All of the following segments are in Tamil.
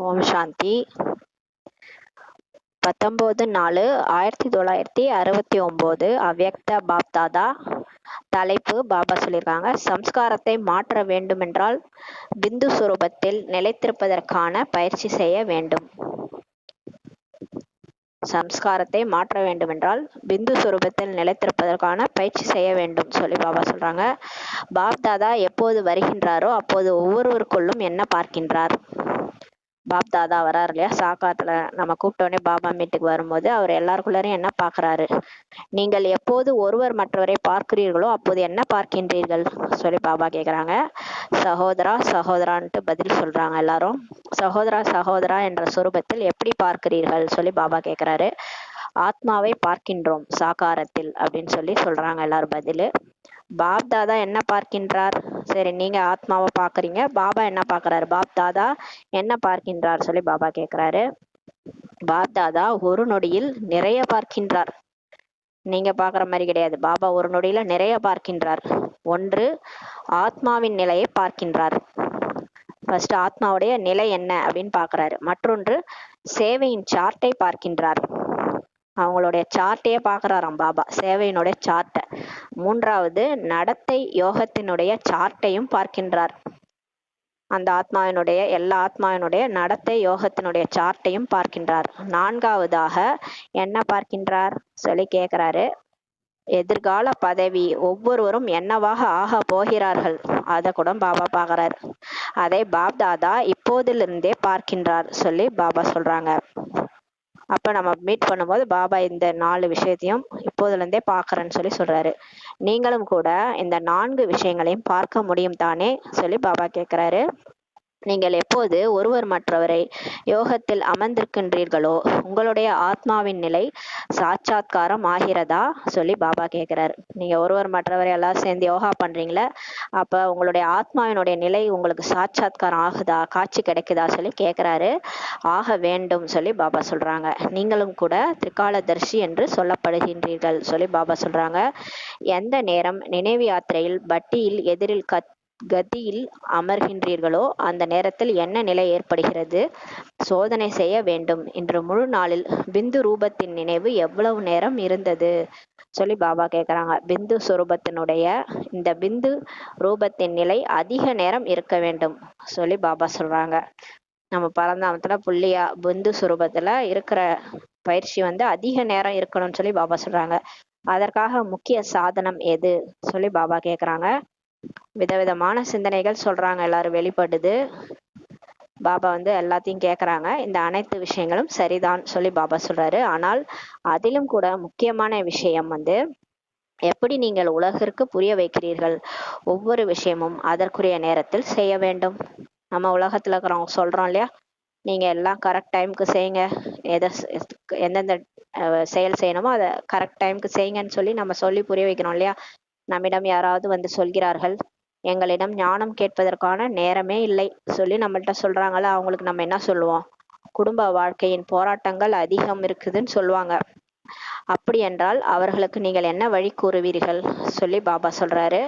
ஓம் சாந்தி. 19/4/1969 அவ்யக்த பாப்தாதா. தலைப்பு பாபா சொல்லியிருக்காங்க, சம்ஸ்காரத்தை மாற்ற வேண்டுமென்றால் பிந்து சுரூபத்தில் நிலைத்திருப்பதற்கான பயிற்சி செய்ய வேண்டும். சம்ஸ்காரத்தை மாற்ற வேண்டுமென்றால் பிந்து சுரூபத்தில் நிலைத்திருப்பதற்கான பயிற்சி செய்ய வேண்டும் சொல்லி பாபா சொல்றாங்க. பாப்தாதா எப்போது வருகின்றாரோ அப்போது ஒவ்வொருவருக்குள்ளும் என்ன பார்க்கின்றார்? பாப்தாதா வராரு இல்லையா, சாக்காத்துல நம்ம கூப்பிட்டோடனே பாபா மீட்டுக்கு வரும்போது அவர் எல்லாருக்குள்ளாரையும் என்ன பார்க்கறாரு? நீங்கள் எப்போது ஒருவர் மற்றவரை பார்க்கிறீர்களோ அப்போது என்ன பார்க்கின்றீர்கள் சொல்லி பாபா கேக்குறாங்க. சகோதரா சகோதரான்ட்டு பதில் சொல்றாங்க எல்லாரும். சகோதரா சகோதரா என்ற சுரூபத்தில் எப்படி பார்க்கிறீர்கள் சொல்லி பாபா கேக்குறாரு. ஆத்மாவை பார்க்கின்றோம் சாகாரத்தில் அப்படின்னு சொல்லி சொல்றாங்க எல்லாரும் பதிலு. பாப்தாதா என்ன பார்க்கின்றார்? சரி, நீங்க ஆத்மாவை பாக்குறீங்க, பாபா என்ன பாக்குறாரு? பாப்தாதா என்ன பார்க்கின்றார் சொல்லி பாபா கேக்குறாரு. பாப்தாதா ஒரு நொடியில் நிறைய பார்க்கின்றார். நீங்க பாக்குற மாதிரி கிடையாது. பாபா ஒரு நொடியில நிறைய பார்க்கின்றார். ஒன்று, ஆத்மாவின் நிலையை பார்க்கின்றார். ஃபர்ஸ்ட் ஆத்மாவுடைய நிலை என்ன அப்படின்னு பாக்குறாரு. மற்றொன்று, சேவையின் சார்ட்டை பார்க்கின்றார். அவங்களுடைய சார்ட்டையே பாக்குறாராம் பாபா, சேவையினுடைய சார்ட்டை. மூன்றாவது, நடத்தை யோகத்தினுடைய சார்ட்டையும் பார்க்கின்றார். அந்த ஆத்மாவினுடைய எல்லா ஆத்மாவினுடைய நடத்தை யோகத்தினுடைய சார்ட்டையும் பார்க்கின்றார். நான்காவதாக என்ன பார்க்கின்றார் சொல்லி கேக்குறாரு. எதிர்கால பதவி ஒவ்வொருவரும் என்னவாக ஆக போகிறார்கள் அத கூட பாபா பாக்குறாரு. அதை பாப்தாதா இப்போதிலிருந்தே பார்க்கின்றார் சொல்லி பாபா சொல்றாங்க. அப்ப நம்ம மீட் பண்ணும்போது பாபா இந்த 4 விஷயத்தையும் இப்போதுல இருந்தே பாக்குறேன்னு சொல்லி சொல்றாரு. நீங்களும் கூட இந்த 4 விஷயங்களையும் பார்க்க முடியும் தானே சொல்லி பாபா கேக்குறாரு. நீங்கள் எப்போது ஒருவர் மற்றவரை யோகத்தில் அமர்ந்திருக்கின்றீர்களோ உங்களுடைய ஆத்மாவின் நிலை சாட்சாத்காரம் ஆகிறதா சொல்லி பாபா கேக்குறாரு. நீங்க ஒருவர் மற்றவரை எல்லாம் சேர்ந்து யோகா பண்றீங்களே, அப்ப உங்களுடைய ஆத்மாவினுடைய நிலை உங்களுக்கு சாட்சாத்காரம் ஆகுதா, காட்சி கிடைக்குதா சொல்லி கேக்குறாரு. ஆக வேண்டும் சொல்லி பாபா சொல்றாங்க. நீங்களும் கூட திரிகாலதர்ஷி என்று சொல்லப்படுகின்றீர்கள் சொல்லி பாபா சொல்றாங்க. எந்த நேரம் நினைவு யாத்திரையில் பட்டியில் எதிரில் கதியில் அமர்கின்றீர்களோ அந்த நேரத்தில் என்ன நிலை ஏற்படுகிறது சோதனை செய்ய வேண்டும். இன்று முழு நாளில் பிந்து ரூபத்தின் நினைவு எவ்வளவு நேரம் இருந்தது சொல்லி பாபா கேக்குறாங்க. பிந்து சுரூபத்தினுடைய இந்த பிந்து ரூபத்தின் நிலை அதிக நேரம் இருக்க வேண்டும் சொல்லி பாபா சொல்றாங்க. நம்ம பரந்தாமத்துல புள்ளியா பிந்து சுரூபத்துல இருக்கிற பயிற்சி அதிக நேரம் இருக்கணும்னு சொல்லி பாபா சொல்றாங்க. அதற்காக முக்கிய சாதனம் எது சொல்லி பாபா கேக்குறாங்க. விதவிதமான சிந்தனைகள் சொல்றாங்க, எல்லாரும் வெளிப்படுது. பாபா எல்லாத்தையும் கேக்குறாங்க. இந்த அனைத்து விஷயங்களும் சரிதான் சொல்லி பாபா சொல்றாரு. ஆனால் அதிலும் கூட முக்கியமான விஷயம் எப்படி நீங்கள் உலகிற்கு புரிய வைக்கிறீர்கள். ஒவ்வொரு விஷயமும் அதற்குரிய நேரத்தில் செய்ய வேண்டும். நம்ம உலகத்துல இருக்கிறவங்க சொல்றோம் இல்லையா, நீங்க எல்லாம் கரெக்ட் டைமுக்கு செய்யுங்க, எந்தெந்த செயல் செய்யணுமோ அதை கரெக்ட் டைமுக்கு செய்யுங்கன்னு சொல்லி நம்ம சொல்லி புரிய வைக்கிறோம் இல்லையா. நம்மிடம் யாராவது சொல்கிறார்கள், எங்களிடம் ஞானம் கேட்பதற்கான நேரமே இல்லை சொல்லி நம்மள்ட்ட சொல்றாங்களா, அவங்களுக்கு நம்ம என்ன சொல்லுவோம்? குடும்ப வாழ்க்கையின் போராட்டங்கள் அதிகம் இருக்குதுன்னு சொல்லுவாங்க. அப்படி என்றால் அவர்களுக்கு நீங்கள் என்ன வழி கூறுவீர்கள் சொல்லி பாபா சொல்றாரு.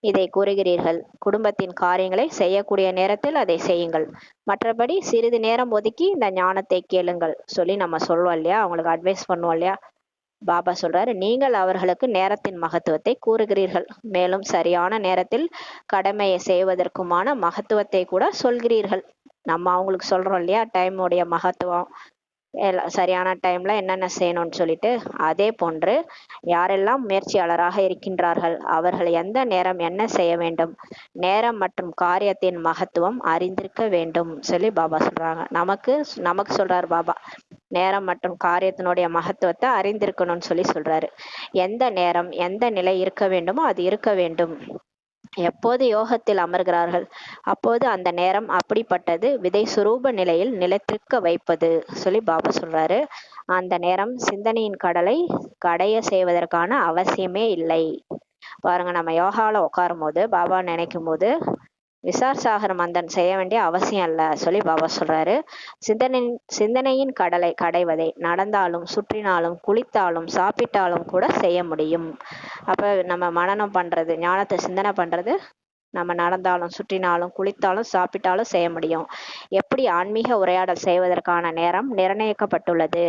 இதை கூறுகிறீர்கள், குடும்பத்தின் காரியங்களை செய்யக்கூடிய நேரத்தில் அதை செய்யுங்கள், மற்றபடி சிறிது நேரம் ஒதுக்கி இந்த ஞானத்தை கேளுங்கள் சொல்லி நம்ம சொல்லுவோம் இல்லையா, அவங்களுக்கு அட்வைஸ் பண்ணுவோம் இல்லையா. பாபா சொல்றாரு, நீங்கள் அவர்களுக்கு நேரத்தின் மகத்துவத்தை கூறுகிறீர்கள், மேலும் சரியான நேரத்தில் கடமையை செய்வதற்குமான மகத்துவத்தை கூட சொல்கிறீர்கள். நம்ம அவங்களுக்கு சொல்றோம் இல்லையா டைமுடைய மகத்துவம், சரியான டைம்ல என்னென்ன செய்யணும்னு சொல்லிட்டு. அதே போன்று யாரெல்லாம் முயற்சியாளராக இருக்கின்றார்கள் அவர்கள் எந்த நேரம் என்ன செய்ய வேண்டும், நேரம் மற்றும் காரியத்தின் மகத்துவம் அறிந்திருக்க வேண்டும் சொல்லி பாபா சொல்றாங்க. நமக்கு சொல்றாரு பாபா, நேரம் மற்றும் காரியத்தினுடைய மகத்துவத்தை அறிந்திருக்கணும்னு சொல்லி சொல்றாரு. எந்த நேரம் எந்த நிலை இருக்க வேண்டுமோ அது இருக்க வேண்டும். எப்போது யோகத்தில் அமர்கிறார்கள் அப்போது அந்த நேரம் அப்படிப்பட்டது விதை சுரூப நிலையில் நிலைத்திருக்க வைப்பது சொல்லி பாபா சொல்றாரு. அந்த நேரம் சிந்தனையின் கடலை கடைய செய்வதற்கான அவசியமே இல்லை. பாருங்க, நம்ம யோகால உட்காரும் போது பாபா நினைக்கும் போது விசார் சாகர் மந்தன் செய்ய வேண்டிய அவசியம் இல்ல சொல்லி பாபா சொல்றாரு. சிந்தனையின் கடலை கடைவதை நடந்தாலும் சுற்றினாலும் குளித்தாலும் சாப்பிட்டாலும் கூட செய்ய முடியும். அப்ப நம்ம மனனம் பண்றது, ஞானத்தை சிந்தனை பண்றது நம்ம நடந்தாலும் சுற்றினாலும் குளித்தாலும் சாப்பிட்டாலும் செய்ய முடியும். எப்படி ஆன்மீக உரையாடல் செய்வதற்கான நேரம் நிர்ணயிக்கப்பட்டுள்ளது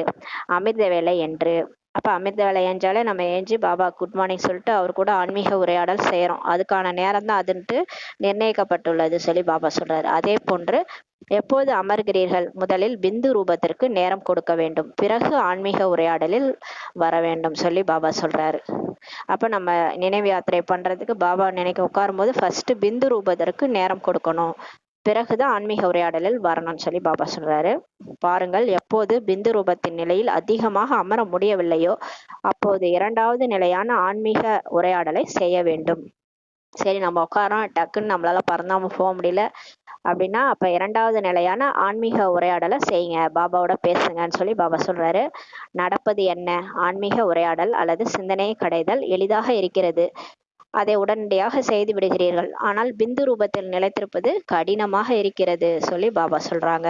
அமிர்த வேலை என்று. அப்ப அமிர்த வேலை ஏஞ்சாலே நம்ம ஏஞ்சி பாபா குட் மார்னிங் சொல்லிட்டு அவர் கூட ஆன்மீக உரையாடல் செய்யறோம். அதுக்கான நேரம் தான் அதுன்ட்டு நிர்ணயிக்கப்பட்டுள்ளது சொல்லி பாபா சொல்றாரு. அதே போன்று எப்போது அமர்கிறீர்கள்? முதலில் பிந்து ரூபத்திற்கு நேரம் கொடுக்க வேண்டும், பிறகு ஆன்மீக உரையாடலில் வர வேண்டும் சொல்லி பாபா சொல்றாரு. அப்ப நம்ம நினைவு யாத்திரை பண்றதுக்கு பாபா நினைக்க உட்காரும் போது ஃபர்ஸ்ட் பிந்து ரூபத்திற்கு நேரம் கொடுக்கணும், பிறகுதான் ஆன்மீக உரையாடலில் வரணும்னு சொல்லி பாபா சொல்றாரு. பாருங்கள், எப்போது பிந்து ரூபத்தின் நிலையில் அதிகமாக அமர முடியவில்லையோ அப்போது இரண்டாவது நிலையான ஆன்மீக உரையாடலை செய்ய வேண்டும். சரி, நம்ம உட்காரோம், டக்குன்னு நம்மளால பறந்தாம போக முடியல அப்படின்னா அப்ப இரண்டாவது நிலையான ஆன்மீக உரையாடலை செய்யுங்க, பாபாவோட பேசுங்கன்னு சொல்லி பாபா சொல்றாரு. நடப்பது என்ன? ஆன்மீக உரையாடல் அல்லது சிந்தனையை கடைதல் எளிதாக இருக்கிறது, அதை உடனடியாக செய்து விடுகிறீர்கள். ஆனால் பிந்து ரூபத்தில் நிலைத்திருப்பது கடினமாக இருக்கிறது சொல்லி பாபா சொல்றாங்க.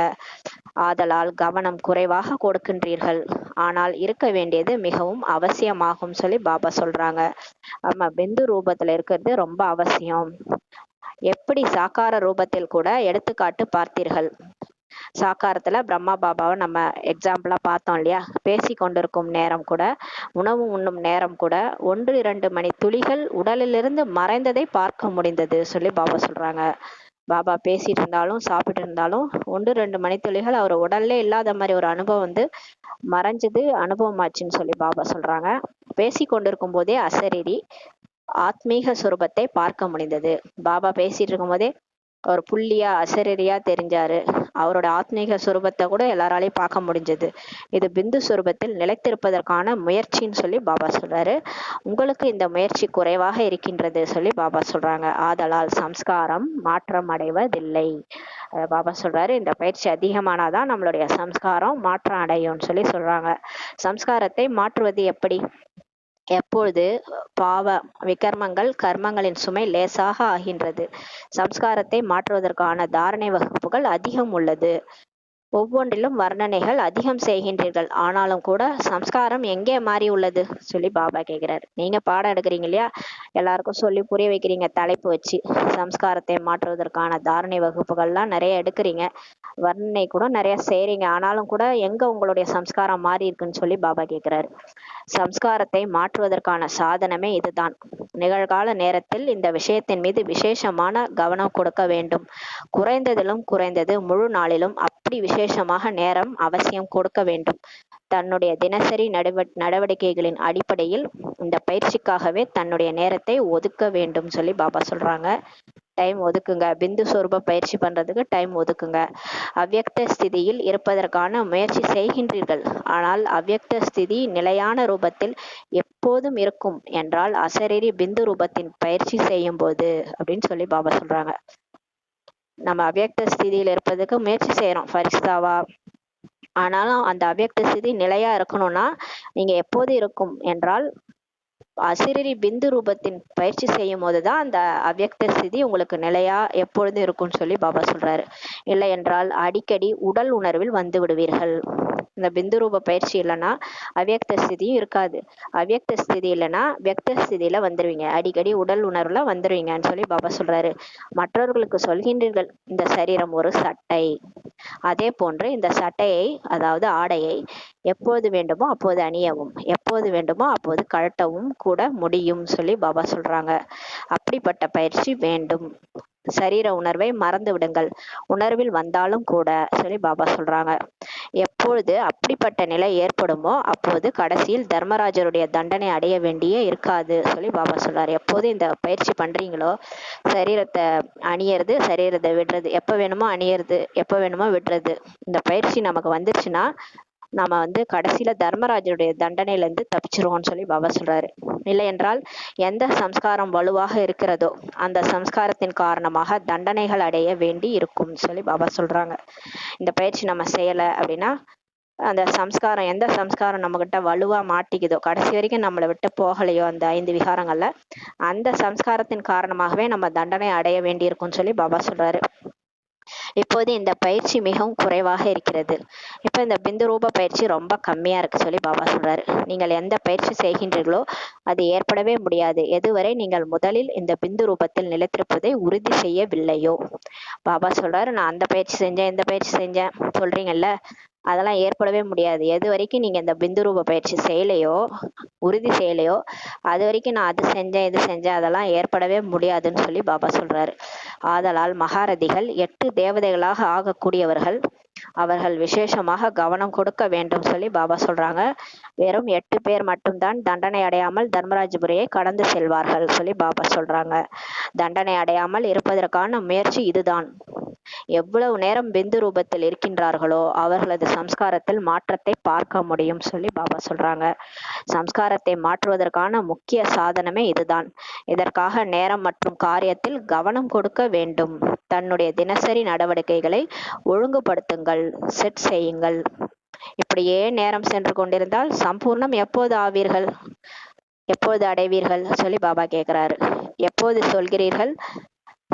ஆதலால் கவனம் குறைவாக கொடுக்கின்றீர்கள், ஆனால் இருக்க வேண்டியது மிகவும் அவசியமாகும் சொல்லி பாபா சொல்றாங்க. ஆமா, பிந்து ரூபத்துல இருக்கிறது ரொம்ப அவசியம். எப்படி சாக்கார ரூபத்தில் கூட எடுத்துக்காட்டு பார்த்தீர்கள். சாக்காரத்துல பிரம்மா பாபாவை நம்ம எக்ஸாம்பிளா பார்த்தோம் இல்லையா? பேசி கொண்டிருக்கும் நேரம் கூட, உணவு உண்ணும் நேரம் கூட 1-2 மணி துளிகள் உடலிலிருந்து மறைந்ததை பார்க்க முடிந்தது சொல்லி பாபா சொல்றாங்க. பாபா பேசிட்டு இருந்தாலும் சாப்பிட்டு இருந்தாலும் 1-2 மணித்துளிகள் அவர் உடல்லே இல்லாத மாதிரி ஒரு அனுபவம் வந்து மறைஞ்சது அனுபவமாச்சுன்னு சொல்லி பாபா சொல்றாங்க. பேசி கொண்டிருக்கும் போதே அசரீரி ஆத்மீக சுரூபத்தை பார்க்க முடிந்தது. பாபா பேசிட்டு இருக்கும் போதே அவர் புள்ளியா அசரீரியா தெரிஞ்சாரு. அவரோட ஆத்மீக சுரூபத்தை கூட எல்லாராலையும் பார்க்க முடிஞ்சது. இது பிந்து சுரூபத்தில் நிலைத்திருப்பதற்கான முயற்சின்னு சொல்லி பாபா சொல்றாரு. உங்களுக்கு இந்த முயற்சி குறைவாக இருக்கின்றது சொல்லி பாபா சொல்றாங்க. ஆதலால் சம்ஸ்காரம் மாற்றம் அடைவதில்லை. பாபா சொல்றாரு, இந்த பயிற்சி அதிகமானாதான் நம்மளுடைய சம்ஸ்காரம் மாற்றம் அடையும்னு சொல்லி சொல்றாங்க. சம்ஸ்காரத்தை மாற்றுவது எப்படி? எப்பொழுது பாவ விகர்மங்கள் கர்மங்களின் சுமை லேசாக ஆகின்றது. சம்ஸ்காரத்தை மாற்றுவதற்கான தாரணை வகுப்புகள் அதிகம் உள்ளது. ஒவ்வொன்றிலும் வர்ணனைகள் அதிகம் செய்கின்றீர்கள், ஆனாலும் கூட சம்ஸ்காரம் எங்கே மாறி உள்ளது சொல்லி பாபா கேட்கிறாரு. நீங்க பாடம் எடுக்கிறீங்க இல்லையா, எல்லாருக்கும் சொல்லி புரிய வைக்கிறீங்க தலைப்பு வச்சு. சம்ஸ்காரத்தை மாற்றுவதற்கான தாரணை வகுப்புகள்லாம் நிறைய எடுக்கிறீங்க, வர்ணனை கூட நிறைய செய்றீங்க, ஆனாலும் கூட எங்க உங்களுடைய சம்ஸ்காரம் மாறி இருக்குன்னு சொல்லி பாபா கேட்கிறாரு. சம்ஸ்காரத்தை மாற்றுவதற்கான சாதனமே இதுதான். நிகழ்கால நேரத்தில் இந்த விஷயத்தின் மீது விசேஷமான கவனம் கொடுக்க வேண்டும். குறைந்ததிலும் குறைந்தது முழு நாளிலும் அப்படி விசேஷமாக நேரம் அவசியம் கொடுக்க வேண்டும். தன்னுடைய தினசரி நடவடிக்கைகளின் அடிப்படையில் இந்த பயிற்சிக்காகவே தன்னுடைய நேரத்தை ஒதுக்க வேண்டும் சொல்லி பாபா சொல்றாங்க. டைம் ஒதுக்குங்க, பிந்து சொரூப பயிற்சி பண்றதுக்கு டைம் ஒதுக்குங்க. அவ்யக்த ஸ்திதியில் இருப்பதற்கான முயற்சி செய்கின்றீர்கள், ஆனால் அவ்யக்த ஸ்திதி நிலையான ரூபத்தில் எப்போதும் இருக்கும் என்றால் அசரீரி பிந்து ரூபத்தின் பயிற்சி செய்யும் போது அப்படின்னு சொல்லி பாபா சொல்றாங்க. நம்ம அவ்யக்த ஸ்திதியில இருப்பதுக்கு முயற்சி செய்யறோம் ஃபரிஸ்தாவா, ஆனாலும் அந்த அவ்யக்த ஸ்திதி நிலையா இருக்கணும்னா நீங்க எப்போது இருக்கும் என்றால் அசிரீரி பிந்து ரூபத்தின் பயிற்சி செய்யும் போதுதான் அந்த அவ்யக்த ஸ்திதி உங்களுக்கு நிலையா எப்பொழுதும் இருக்கும்னு சொல்லி பாபா சொல்றாரு. இல்லை என்றால் அடிக்கடி உடல் உணர்வில் வந்து விடுவீர்கள். இந்த பிந்து ரூப பயிற்சி இல்லைன்னா அவ்யக்த ஸ்திதியும் இருக்காது, அவ்யக்த ஸ்திதி இல்லைன்னா வியக்த ஸ்திதியில வந்துருவீங்க, அடிக்கடி உடல் உணர்வுல வந்துருவீங்கன்னு சொல்லி பாபா சொல்றாரு. மற்றவர்களுக்கு சொல்கின்றீர்கள், இந்த சரீரம் ஒரு சட்டை, அதே போன்று இந்த சட்டையை அதாவது ஆடையை எப்போது வேண்டுமோ அப்போது அணியவும், எப்போது வேண்டுமோ அப்போது கழட்டவும் கூட முடியும் சொல்லி பாபா சொல்றாங்க. அப்படிப்பட்ட பயிற்சி வேண்டும். சரீர உணர்வை மறந்து விடுங்கள், உணர்வில் வந்தாலும் கூட சொல்லி பாபா சொல்றாங்க. எப்பொழுது அப்படிப்பட்ட நிலை ஏற்படுமோ அப்போது கடைசியில் தர்மராஜருடைய தண்டனை அடைய வேண்டிய இருக்காது சொல்லி பாபா சொல்றாரு. எப்போது இந்த பயிற்சி பண்றீங்களோ, சரீரத்தை அணியறது, சரீரத்தை விடுறது, எப்ப வேணுமோ அணியறது, எப்ப வேணுமோ விடுறது, இந்த பயிற்சி நமக்கு வந்துருச்சுன்னா நாம கடைசியில தர்மராஜருடைய தண்டனையில இருந்து தப்பிச்சிருவோம்னு சொல்லி பாபா சொல்றாரு. இல்லை என்றால் எந்த சம்ஸ்காரம் வலுவாக இருக்கிறதோ அந்த சம்ஸ்காரத்தின் காரணமாக தண்டனைகள் அடைய வேண்டி இருக்கும் சொல்லி பாபா சொல்றாங்க. இந்த பயிற்சி நம்ம செய்யலை அப்படின்னா அந்த சம்ஸ்காரம், எந்த சம்ஸ்காரம் நம்ம கிட்ட வலுவா மாட்டிக்குதோ, கடைசி வரைக்கும் நம்மளை விட்டு போகலையோ அந்த 5 விகாரங்கள்ல, அந்த சம்ஸ்காரத்தின் காரணமாகவே நம்ம தண்டனை அடைய வேண்டி இருக்கும்னு சொல்லி பாபா சொல்றாரு. இப்போது இந்த பயிற்சி மிகவும் குறைவாக இருக்கிறது. இப்போ இந்த பிந்து ரூப பயிற்சி ரொம்ப கம்மியா இருக்கு சொல்லி பாபா சொல்றாரு. நீங்கள் எந்த பயிற்சி செய்கின்றீர்களோ அது ஏற்படவே முடியாது எதுவரை நீங்கள் முதலில் இந்த பிந்து ரூபத்தில் நிலைத்திருப்பதை உறுதி செய்யவில்லையோ. பாபா சொல்றாரு, நான் அந்த பயிற்சி செஞ்சேன் இந்த பயிற்சி செஞ்சேன் சொல்றீங்கல்ல, அதெல்லாம் ஏற்படவே முடியாது எது வரைக்கும் நீங்க இந்த பிந்து ரூப பயிற்சி செய்யலையோ, உறுதி செய்யலையோ, அது வரைக்கும் நான் அது செஞ்சேன் இது செஞ்சேன் அதெல்லாம் ஏற்படவே முடியாதுன்னு சொல்லி பாபா சொல்றாரு. ஆதலால் மகாரதிகள் 8 தேவதைகளாக ஆகக்கூடியவர்கள். அவர்கள் விசேஷமாக கவனம் கொடுக்க வேண்டும் சொல்லி பாபா சொல்றாங்க. வெறும் 8 பேர் மட்டும்தான் தண்டனை அடையாமல் தர்மராஜபுரியை கடந்து செல்வார்கள் சொல்லி பாபா சொல்றாங்க. தண்டனை அடையாமல் இருப்பதற்கான முயற்சி இதுதான். எவ்வளவு நேரம் பிந்து ரூபத்தில் இருக்கின்றார்களோ அவர்களது சம்ஸ்காரத்தில் மாற்றத்தை பார்க்க முடியும் சொல்லி பாபா சொல்றாங்க. சம்ஸ்காரத்தை மாற்றுவதற்கான முக்கிய சாதனமே இதுதான். இதற்காக நேரம் மற்றும் காரியத்தில் கவனம் கொடுக்க வேண்டும். தன்னுடைய தினசரி நடவடிக்கைகளை ஒழுங்குபடுத்துங்கள், செட் செய்யுங்கள். இப்படியே நேரம் சென்று கொண்டிருந்தால் சம்பூர்ணம் எப்போது ஆவீர்கள், எப்போது அடைவீர்கள் சொல்லி பாபா கேட்கிறாரு. எப்போது சொல்கிறீர்கள்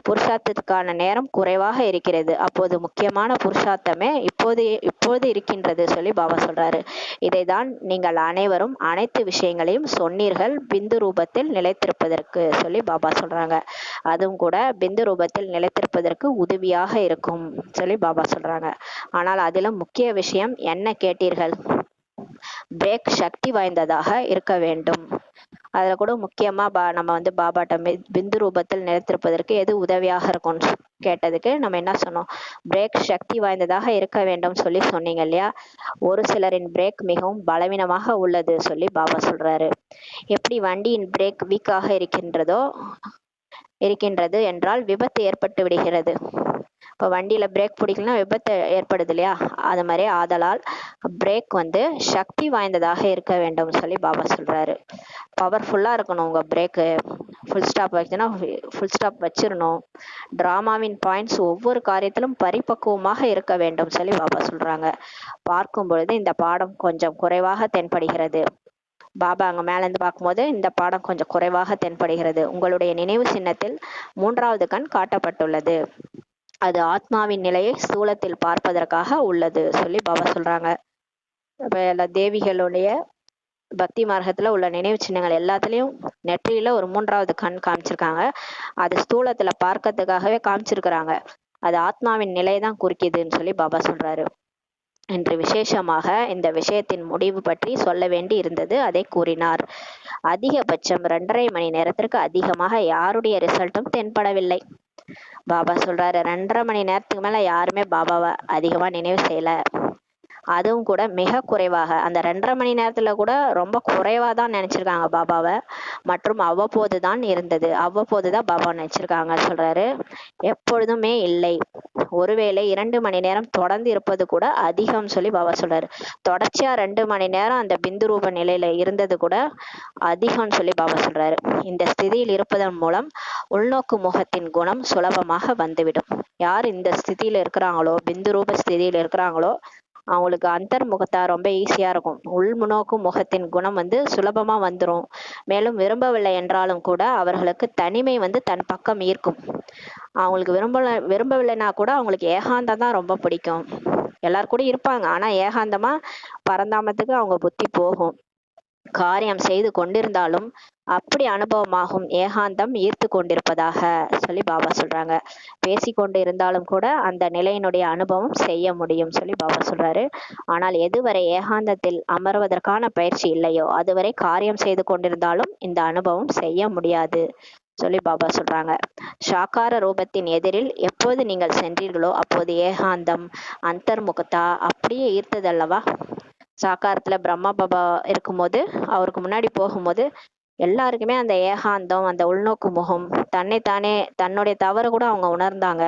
புருஷார்த்தத்துக்கான நேரம் குறைவாக இருக்கிறது, அப்போது முக்கியமான புருஷார்த்தமே இப்போது இருக்கின்றது சொல்லி பாபா சொல்றாரு. இதைதான் நீங்கள் அனைவரும் அனைத்து விஷயங்களையும் சொன்னீர்கள் பிந்து ரூபத்தில் நிலைத்திருப்பதற்கு சொல்லி பாபா சொல்றாங்க. அதுவும் கூட பிந்து ரூபத்தில் நிலைத்திருப்பதற்கு உதவியாக இருக்கும் சொல்லி பாபா சொல்றாங்க. ஆனால் அதிலும் முக்கிய விஷயம் என்ன கேட்டீர்கள், பிரேக் சக்தி வாய்ந்ததாக இருக்க வேண்டும். அதுல கூட முக்கியமா நம்ம பாபாட்ட பிந்து ரூபத்தில் நிலைத்திருப்பதற்கு எது உதவியாக இருக்கும்னு கேட்டதுக்கு நம்ம என்ன சொன்னோம், பிரேக் சக்தி வாய்ந்ததாக இருக்க வேண்டும் சொல்லி சொன்னீங்க இல்லையா. ஒரு சிலரின் பிரேக் மிகவும் பலவீனமாக உள்ளது சொல்லி பாபா சொல்றாரு. எப்படி வண்டியின் பிரேக் வீக்காக இருக்கின்றது என்றால் விபத்து ஏற்பட்டு விடுகிறது. இப்போ வண்டியில பிரேக் பிடிக்கலன்னா விபத்து ஏற்படுது இல்லையா, அது மாதிரி. ஆதலால் பிரேக் சக்தி வாய்ந்ததாக இருக்க வேண்டும் சொல்லி பாபா சொல்றாரு. பவர்ஃபுல்லா இருக்கணும் உங்க பிரேக்கு. ஃபுல் ஸ்டாப் வச்சுன்னா ஃபுல் ஸ்டாப் வச்சிடணும். டிராமாவின் பாயிண்ட்ஸ் ஒவ்வொரு காரியத்திலும் பரிபக்குவமாக இருக்க வேண்டும் சொல்லி பாபா சொல்றாங்க. பார்க்கும் பொழுது இந்த பாடம் கொஞ்சம் குறைவாக தென்படுகிறது. பாபா அங்க மேல இருந்து பார்க்கும்போது இந்த பாடம் கொஞ்சம் குறைவாக தென்படுகிறது. உங்களுடைய நினைவு சின்னத்தில் 3வது கண் காட்டப்பட்டுள்ளது. அது ஆத்மாவின் நிலையை ஸ்தூலத்தில் பார்ப்பதற்காக உள்ளது சொல்லி பாபா சொல்றாங்க. இப்ப எல்லா தேவிகளுடைய பக்தி மார்க்கத்துல உள்ள நினைவு சின்னங்கள் எல்லாத்துலயும் நெற்றியில ஒரு 3வது கண் காமிச்சிருக்காங்க. அது ஸ்தூலத்துல பார்க்கறதுக்காகவே காமிச்சிருக்கிறாங்க. அது ஆத்மாவின் நிலையைதான் குறிக்குதுன்னு சொல்லி பாபா சொல்றாரு. என்று விசேஷமாக இந்த விஷயத்தின் முடிவு பற்றி சொல்ல வேண்டி இருந்தது, அதை கூறினார். அதிகபட்சம் 2.5 மணி நேரத்திற்கு அதிகமாக யாருடைய ரிசல்ட்டும் தென்படவில்லை. பாபா சொல்றாரு, 2.5 மணி நேரத்துக்கு மேல யாருமே பாபாவை அதிகமா நினைவு செய்யல. அதுவும் கூட மிக குறைவாக, அந்த 2.5 மணி நேரத்துல கூட ரொம்ப குறைவா தான் நினைச்சிருக்காங்க பாபாவை. மற்றும் அவ்வப்போதுதான் இருந்தது, அவ்வப்போதுதான் பாபா நினைச்சிருக்காங்க சொல்றாரு. எப்பொழுதுமே இல்லை. ஒருவேளை 2 மணி நேரம் தொடர்ந்து இருப்பது கூட அதிகம் சொல்லி பாபா சொல்றாரு. தொடர்ச்சியா 2 மணி நேரம் அந்த பிந்து ரூப நிலையில இருந்தது கூட அதிகம்னு சொல்லி பாபா சொல்றாரு. இந்த ஸ்திதியில் இருப்பதன் மூலம் உள்நோக்கு முகத்தின் குணம் சுலபமாக வந்துவிடும். யார் இந்த ஸ்திதியில இருக்கிறாங்களோ, பிந்து ரூப ஸ்திதியில இருக்கிறாங்களோ, அவங்களுக்கு அந்தர்முகத்தா ரொம்ப ஈஸியா இருக்கும். உள்நோக்கு முகத்தின் குணம் சுலபமா வந்துரும். மேலும் விரும்பவில்லை என்றாலும் கூட அவர்களுக்கு தனிமை தன் பக்கம் ஈர்க்கும். அவங்களுக்கு விரும்பவில்லைன்னா கூட அவங்களுக்கு ஏகாந்தம் தான் ரொம்ப பிடிக்கும். எல்லாரும் கூட இருப்பாங்க, ஆனா ஏகாந்தமா பரந்தாமத்துக்கு அவங்க புத்தி போகும். காரியம் செய்து கொண்டிருந்தாலும் அப்படி அனுபவமாகும். ஏகாந்தம் ஈர்த்து கொண்டிருப்பதாக சொல்லி பாபா சொல்றாங்க. பேசி கொண்டு இருந்தாலும் கூட அந்த நிலையினுடைய அனுபவம் செய்ய முடியும் சொல்லி பாபா சொல்றாரு. ஆனால் எதுவரை ஏகாந்தத்தில் அமர்வதற்கான பயிற்சி இல்லையோ அதுவரை காரியம் செய்து கொண்டிருந்தாலும் இந்த அனுபவம் செய்ய முடியாது சொல்லி பாபா சொல்றாங்க. சாக்கார ரூபத்தின் எதிரில் எப்போது நீங்கள் சென்றீர்களோ அப்போது ஏகாந்தம் அந்தர்முகத்தா அப்படியே ஈர்த்ததல்லவா. சாக்காரத்துல பிரம்மா பாபா இருக்கும்போது, அவருக்கு முன்னாடி போகும்போது எல்லாருக்குமே அந்த ஏகாந்தம், அந்த உள்நோக்கு முகம், தன்னைத்தானே தன்னுடைய தவறு கூட அவங்க உணர்ந்தாங்க.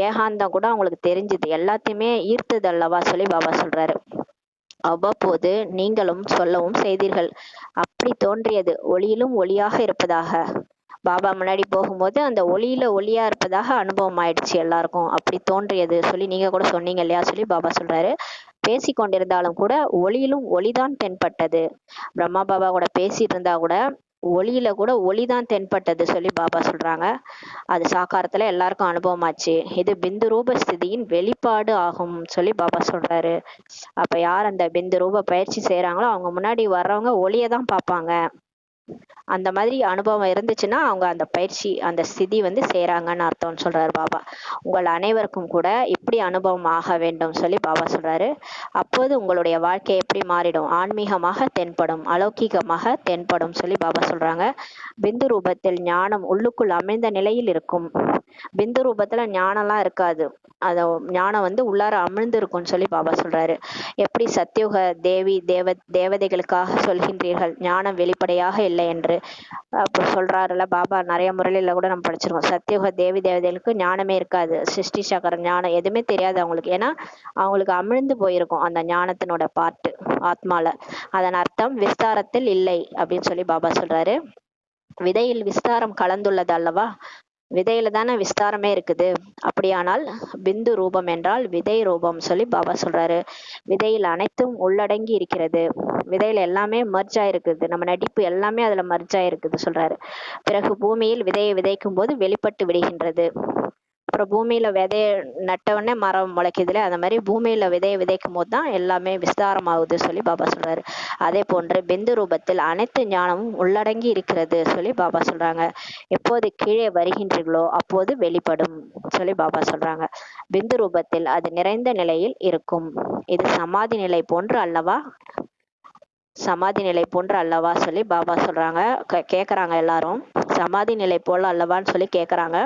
ஏகாந்தம் கூட அவங்களுக்கு தெரிஞ்சுது, எல்லாத்தையுமே ஈர்த்தது அல்லவா சொல்லி பாபா சொல்றாரு. அவ்வப்போது நீங்களும் சொல்லவும் செய்தீர்கள், அப்படி தோன்றியது ஒளியிலும் ஒளியாக இருப்பதாக. பாபா முன்னாடி போகும்போது அந்த ஒளியில ஒளியா இருப்பதாக அனுபவம் ஆயிடுச்சு எல்லாருக்கும், அப்படி தோன்றியது சொல்லி நீங்க கூட சொன்னீங்க இல்லையா சொல்லி பாபா சொல்றாரு. பேசி கொண்டிருந்தாலும் கூட ஒளியிலும் ஒளிதான் தென்பட்டது. பிரம்மா பாபா கூட பேசிட்டு இருந்தா கூட ஒளியில கூட ஒளிதான் தென்பட்டது சொல்லி பாபா சொல்றாங்க. அது சாக்காரத்துல எல்லாருக்கும் அனுபவமாச்சு. இது பிந்து ரூப ஸ்திதியின் வெளிப்பாடு ஆகும் சொல்லி பாபா சொல்றாரு. அப்ப யார் அந்த பிந்து ரூப பயிற்சி செய்யறாங்களோ அவங்க முன்னாடி வர்றவங்க ஒளியை தான் பார்ப்பாங்க. அந்த மாதிரி அனுபவம் இருந்துச்சுன்னா அவங்க அந்த பயிற்சி அந்த ஸ்திதி வந்து செய்றாங்கன்னு அர்த்தம்னு சொல்றாரு பாபா. உங்கள் அனைவருக்கும் கூட இப்படி அனுபவம் ஆக வேண்டும் சொல்லி பாபா சொல்றாரு. அப்போது உங்களுடைய வாழ்க்கை எப்படி மாறிடும், ஆன்மீகமாக தென்படும், அலௌகிகமாக தென்படும் சொல்லி பாபா சொல்றாங்க. பிந்து ரூபத்தில் ஞானம் உள்ளுக்குள் அமைந்த நிலையில் இருக்கும். பிந்து ரூபத்துல ஞானம்லாம் இருக்காது. அத ஞானம் வந்து உள்ளார அமிழ்ந்து இருக்கும்னு சொல்லி பாபா சொல்றாரு. எப்படி சத்தியுக தேவதைகளுக்காக சொல்கின்றீர்கள் ஞானம் வெளிப்படையாக இல்லை என்று. அப்போ சொல்றாருல பாபா, நிறைய முறையில கூட நம்ம படிச்சிருக்கோம். சத்தியுக தேவதைகளுக்கு ஞானமே இருக்காது, சிருஷ்டி சக்கர ஞானம் எதுவுமே தெரியாது அவங்களுக்கு. ஏன்னா அவங்களுக்கு அமிழ்ந்து போயிருக்கும் அந்த ஞானத்தினோட பாட்டு ஆத்மால. அதன் அர்த்தம் விஸ்தாரத்தில் இல்லை அப்படின்னு சொல்லி பாபா சொல்றாரு. விதையில் விஸ்தாரம் கலந்துள்ளது அல்லவா, விதையில தானே விஸ்தாரமே இருக்குது. அப்படியானால் பிந்து ரூபம் என்றால் விதை ரூபம் சொல்லி பாபா சொல்றாரு. விதையில் அனைத்தும் உள்ளடங்கி இருக்கிறது. விதையில எல்லாமே மர்ஜ் ஆயிருக்குது, நம்ம நடிப்பு எல்லாமே அதுல மர்ஜ் ஆயிருக்குது சொல்றாரு. பிறகு பூமியில் விதையை விதைக்கும் போது வெளிப்பட்டு விடுகின்றது. அப்புறம் பூமியில விதைய நட்டவுடனே மரம் முளைக்குதுல, அந்த மாதிரி பூமியில விதையை விதைக்கும் போது தான் எல்லாமே விஸ்தாரம் ஆகுது சொல்லி பாபா சொல்றாரு. அதே போன்று பிந்து ரூபத்தில் அனைத்து ஞானமும் உள்ளடங்கி இருக்கிறது சொல்லி பாபா சொல்றாங்க. எப்போது கீழே வருகின்றீர்களோ அப்போது வெளிப்படும் சொல்லி பாபா சொல்றாங்க. பிந்து ரூபத்தில் அது நிறைந்த நிலையில் இருக்கும். இது சமாதி நிலை போன்று அல்லவா, சமாதி நிலை போன்று அல்லவா சொல்லி பாபா சொல்றாங்க. கேக்குறாங்க எல்லாரும், சமாதி நிலை போல அல்லவான்னு சொல்லி கேக்குறாங்க.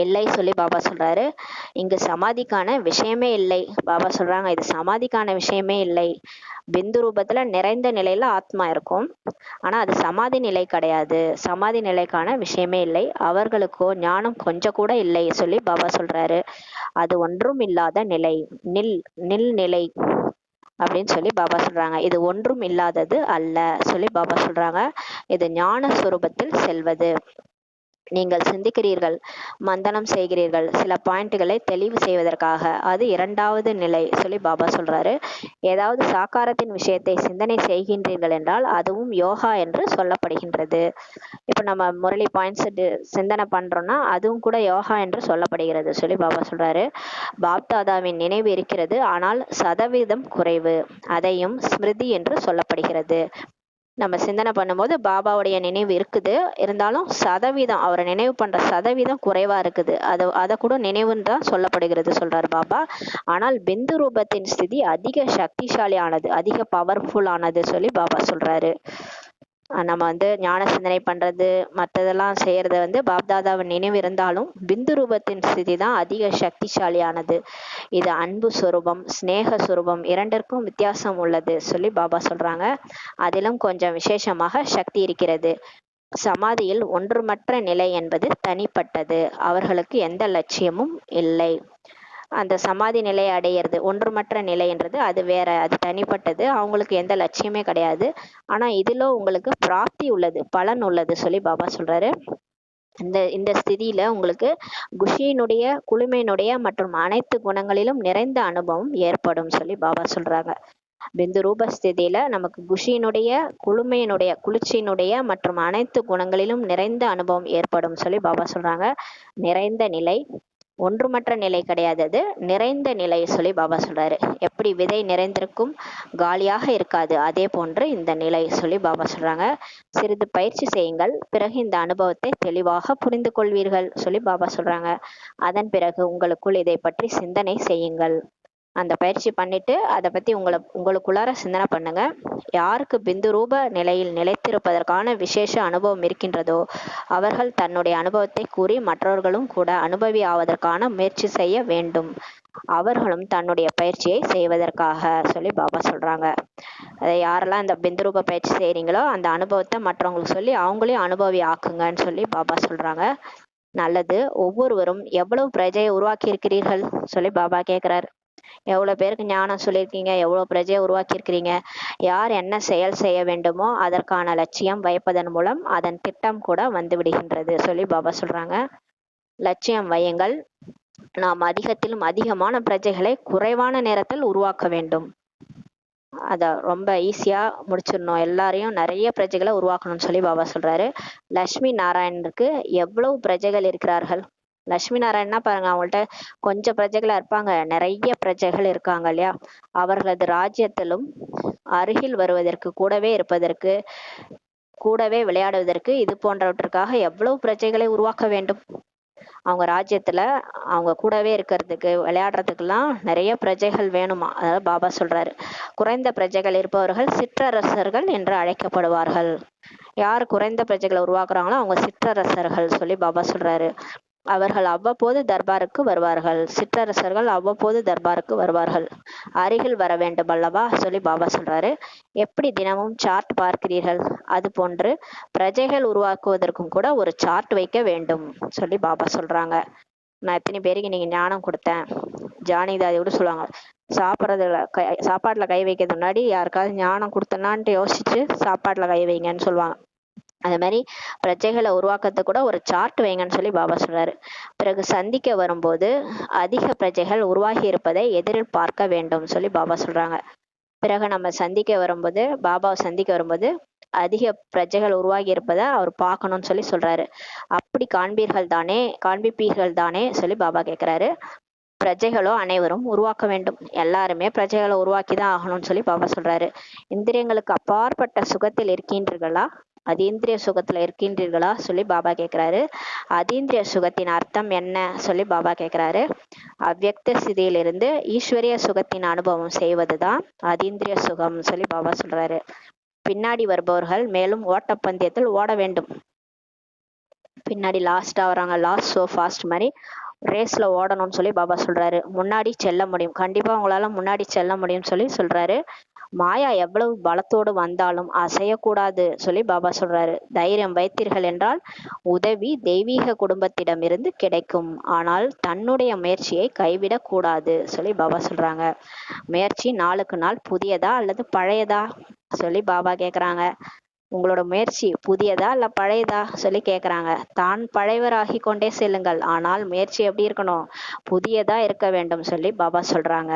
இல்லை சொல்லி பாபா சொல்றாரு. இங்கு சமாதிக்கான விஷயமே இல்லை. பாபா சொல்றாங்க இது சமாதிக்கான விஷயமே இல்லை. பிந்து ரூபத்துல நிறைந்த நிலையில ஆத்மா இருக்கும். ஆனா அது சமாதி நிலை கிடையாது. சமாதி நிலைக்கான விஷயமே இல்லை. அவர்களுக்கோ ஞானம் கொஞ்சம் கூட இல்லை சொல்லி பாபா சொல்றாரு. அது ஒன்றும் இல்லாத நிலை, நில் நில் நிலை அப்படின்னு சொல்லி பாபா சொல்றாங்க. இது ஒன்றும் இல்லாதது அல்ல சொல்லி பாபா சொல்றாங்க. இது ஞான சுரூபத்தில் செல்வது. நீங்கள் சிந்திக்கிறீர்கள், மந்தனம் செய்கிறீர்கள், சில பாயிண்ட்களை தெளிவு செய்வதற்காக. அது இரண்டாவது நிலை சொல்லி பாபா சொல்றாரு. ஏதாவது சாக்காரத்தின் விஷயத்தை சிந்தனை செய்கின்றீர்கள் என்றால் அதுவும் யோகா என்று சொல்லப்படுகின்றது. இப்ப நம்ம முரளி பாயிண்ட்ஸ் சிந்தனை பண்றோம்னா அதுவும் கூட யோகா என்று சொல்லப்படுகிறது சொல்லி பாபா சொல்றாரு. பாப்தாதாவின் நினைவு இருக்கிறது, ஆனால் சதவீதம் குறைவு. அதையும் ஸ்மிருதி என்று சொல்லப்படுகிறது. நம்ம சிந்தனை பண்ணும்போது பாபாவுடைய நினைவு இருக்குது, இருந்தாலும் சதவீதம் அவரை நினைவு பண்ற சதவீதம் குறைவா இருக்குது. அதை கூட நினைவுன்னு தான் சொல்லப்படுகிறது சொல்றாரு பாபா. ஆனால் பிந்து ரூபத்தின் ஸ்திதி அதிக சக்திசாலியானது, அதிக பவர்ஃபுல் ஆனது சொல்லி பாபா சொல்றாரு. நம்ம வந்து ஞான சிந்தனை பண்றது மற்றதெல்லாம் செய்யறது வந்து பாப்தாதாவின் நினைவு இருந்தாலும் பிந்து ரூபத்தின் ஸ்திதி தான் அதிக சக்திசாலியானது. இது அன்பு சுரூபம், ஸ்நேக சுரூபம், இரண்டிற்கும் வித்தியாசம் உள்ளது சொல்லி பாபா சொல்றாங்க. அதிலும் கொஞ்சம் விசேஷமாக சக்தி இருக்கிறது. சமாதியில் ஒன்றுமற்ற நிலை என்பது தனிப்பட்டது. அவர்களுக்கு எந்த லட்சியமும் இல்லை. அந்த சமாதி நிலையை அடையிறது ஒன்றுமற்ற நிலைன்றது அது வேற, அது தனிப்பட்டது, அவங்களுக்கு எந்த லட்சியமே கிடையாது. ஆனா இதுல உங்களுக்கு பிராப்தி உள்ளது, பலன் உள்ளது சொல்லி பாபா சொல்றாரு. இந்த இந்த ஸ்திதியில உங்களுக்கு குஷியினுடைய, குளுமையினுடைய மற்றும் அனைத்து குணங்களிலும் நிறைந்த அனுபவம் ஏற்படும் சொல்லி பாபா சொல்றாங்க. பிந்து ரூப ஸ்திதியில நமக்கு குஷியினுடைய, குளுமையினுடைய, குளிர்ச்சியினுடைய மற்றும் அனைத்து குணங்களிலும் நிறைந்த அனுபவம் ஏற்படும் சொல்லி பாபா சொல்றாங்க. நிறைந்த நிலை, ஒன்றுமற்ற நிலை கிடையாது, அது நிறைந்த நிலை சொல்லி பாபா சொல்றாரு. எப்படி விதை நிறைந்திருக்கும், காலியாக இருக்காது, அதே போன்று இந்த நிலை சொல்லி பாபா சொல்றாங்க. சிறிது பயிற்சி செய்யுங்கள், பிறகு இந்த அனுபவத்தை தெளிவாக புரிந்து கொள்வீர்கள் சொல்லி பாபா சொல்றாங்க. அதன் பிறகு உங்களுக்குள் இதை பற்றி சிந்தனை செய்யுங்கள். அந்த பயிற்சி பண்ணிட்டு அதை பத்தி உங்களுக்குள்ளார சிந்தனை பண்ணுங்க. யாருக்கு பிந்து ரூப நிலையில் நிலைத்திருப்பதற்கான விசேஷ அனுபவம் இருக்கின்றதோ அவர்கள் தன்னுடைய அனுபவத்தை கூறி மற்றவர்களும் கூட அனுபவி ஆவதற்கான முயற்சி செய்ய வேண்டும். அவர்களும் தன்னுடைய பயிற்சியை செய்வதற்காக சொல்லி பாபா சொல்றாங்க. அதை யாரெல்லாம் இந்த பிந்து ரூப பயிற்சி செய்யறீங்களோ அந்த அனுபவத்தை மற்றவங்களுக்கு சொல்லி அவங்களையும் அனுபவி ஆக்குங்கன்னு சொல்லி பாபா சொல்றாங்க. நல்லது. ஒவ்வொருவரும் எவ்வளவு பிரஜையை உருவாக்கி இருக்கிறீர்கள் சொல்லி பாபா கேட்கிறாரு. எவ்வளவு பேருக்கு ஞானம் சொல்லியிருக்கீங்க, எவ்வளவு பிரஜையை உருவாக்கி இருக்கிறீங்க. யார் என்ன செயல் செய்ய வேண்டுமோ அதற்கான லட்சியம் வைப்பதன் மூலம் அதன் திட்டம் கூட வந்து விடுகின்றது சொல்லி பாபா சொல்றாங்க. லட்சியம் வையுங்கள். நாம் அதிகத்திலும் அதிகமான பிரஜைகளை குறைவான நேரத்தில் உருவாக்க வேண்டும். அதை ரொம்ப ஈஸியாக முடிச்சிடணும், எல்லாரையும் நிறைய பிரஜைகளை உருவாக்கணும்னு சொல்லி பாபா சொல்றாரு. லக்ஷ்மி நாராயணனுக்கு எவ்வளவு பிரஜைகள் இருக்கிறார்கள்? லட்சுமி நாராயணனா பாருங்க, அவங்கள்ட்ட கொஞ்சம் பிரஜைகளா இருப்பாங்க, நிறைய பிரஜைகள் இருக்காங்க இல்லையா? அவர்களது ராஜ்யத்திலும் அருகில் வருவதற்கு, கூடவே இருப்பதற்கு, கூடவே விளையாடுவதற்கு, இது போன்றவற்றுக்காக எவ்வளவு பிரஜைகளை உருவாக்க வேண்டும்? அவங்க ராஜ்யத்துல அவங்க கூடவே இருக்கிறதுக்கு, விளையாடுறதுக்கெல்லாம் நிறைய பிரஜைகள் வேணுமா. அதாவது பாபா சொல்றாரு, குறைந்த பிரஜைகள் இருப்பவர்கள் சிற்றரசர்கள் என்று அழைக்கப்படுவார்கள். யார் குறைந்த பிரஜைகளை உருவாக்குறாங்களோ அவங்க சிற்றரசர்கள் சொல்லி பாபா சொல்றாரு. அவர்கள் அவ்வப்போது தர்பாருக்கு வருவார்கள். சிற்றரசர்கள் அவ்வப்போது தர்பாருக்கு வருவார்கள். அருகில் வர வேண்டும் அல்லவா சொல்லி பாபா சொல்றாரு. எப்படி தினமும் சார்ட் பார்க்கிறீர்கள், அது போன்று பிரஜைகள் உருவாக்குவதற்கும் கூட ஒரு சார்ட் வைக்க வேண்டும் சொல்லி பாபா சொல்றாங்க. நான் எத்தனை பேருக்கு நீங்க ஞானம் கொடுத்தேன், ஜானிதாதி கூட சொல்லுவாங்க, சாப்பாட்டுல கை வைக்கிறது முன்னாடி யாருக்காவது ஞானம் கொடுத்தனான்ட்டு யோசிச்சு சாப்பாட்டுல கை வைங்கன்னு சொல்லுவாங்க. அது மாதிரி பிரஜைகளை உருவாக்கத்தை கூட ஒரு சார்ட் வைங்கன்னு சொல்லி பாபா சொல்றாரு. பிறகு சந்திக்க வரும்போது அதிக பிரஜைகள் உருவாகி இருப்பதை எதிரில் பார்க்க வேண்டும் சொல்லி பாபா சொல்றாங்க. பிறகு நம்ம சந்திக்க வரும்போது, பாபாவை சந்திக்க வரும்போது அதிக பிரஜைகள் உருவாகி இருப்பதை அவர் பார்க்கணும்னு சொல்லி சொல்றாரு. அப்படி காண்பிப்பீர்கள் தானே சொல்லி பாபா கேட்கிறாரு. பிரஜைகளோ அனைவரும் உருவாக்க வேண்டும், எல்லாருமே பிரஜைகளை உருவாக்கிதான் ஆகணும்னு சொல்லி பாபா சொல்றாரு. இந்திரியங்களுக்கு அப்பாற்பட்ட சுகத்தில் இருக்கின்றீர்களா, அதீந்திரிய சுகத்துல இருக்கின்றீர்களா சொல்லி பாபா கேட்கிறாரு. அதீந்திரிய சுகத்தின் அர்த்தம் என்ன சொல்லி பாபா கேட்கிறாரு. அவ்வியக்த ஸ்திதியிலிருந்து ஈஸ்வரிய சுகத்தின் அனுபவம் செய்வதுதான் அதீந்திரிய சுகம் சொல்லி பாபா சொல்றாரு. பின்னாடி வருபவர்கள் மேலும் ஓட்டப்பந்தயத்தில் ஓட வேண்டும். பின்னாடி லாஸ்டா வராங்க, லாஸ்ட் சோ ஃபாஸ்ட் மாதிரி ரேஸ்ல ஓடணும்னு சொல்லி பாபா சொல்றாரு. முன்னாடி செல்ல முடியும், கண்டிப்பா உங்களால முன்னாடி செல்ல முடியும்னு சொல்லி சொல்றாரு. மாயா எவ்வளவு பலத்தோடு வந்தாலும் அசையக்கூடாது சொல்லி பாபா சொல்றாரு. தைரியம் வைத்தீர்கள் என்றால் உதவி தெய்வீக குடும்பத்திடமிருந்து கிடைக்கும், ஆனால் தன்னுடைய முயற்சியை கைவிடக் கூடாது சொல்லி பாபா சொல்றாங்க. முயற்சி நாளுக்கு நாள் புதியதா அல்லது பழையதா சொல்லி பாபா கேக்குறாங்க. உங்களோட முயற்சி புதியதா இல்ல பழையதா சொல்லி கேக்குறாங்க. தான் பழையவராகி கொண்டே செல்லுங்கள், ஆனால் முயற்சி எப்படி இருக்கணும், புதியதா இருக்க வேண்டும் சொல்லி பாபா சொல்றாங்க.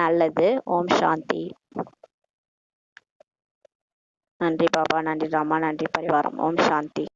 நல்லது. ஓம் சாந்தி. நன்றி பாபா, நன்றி ராமா, நன்றி பரிவாரம். ஓம் சாந்தி.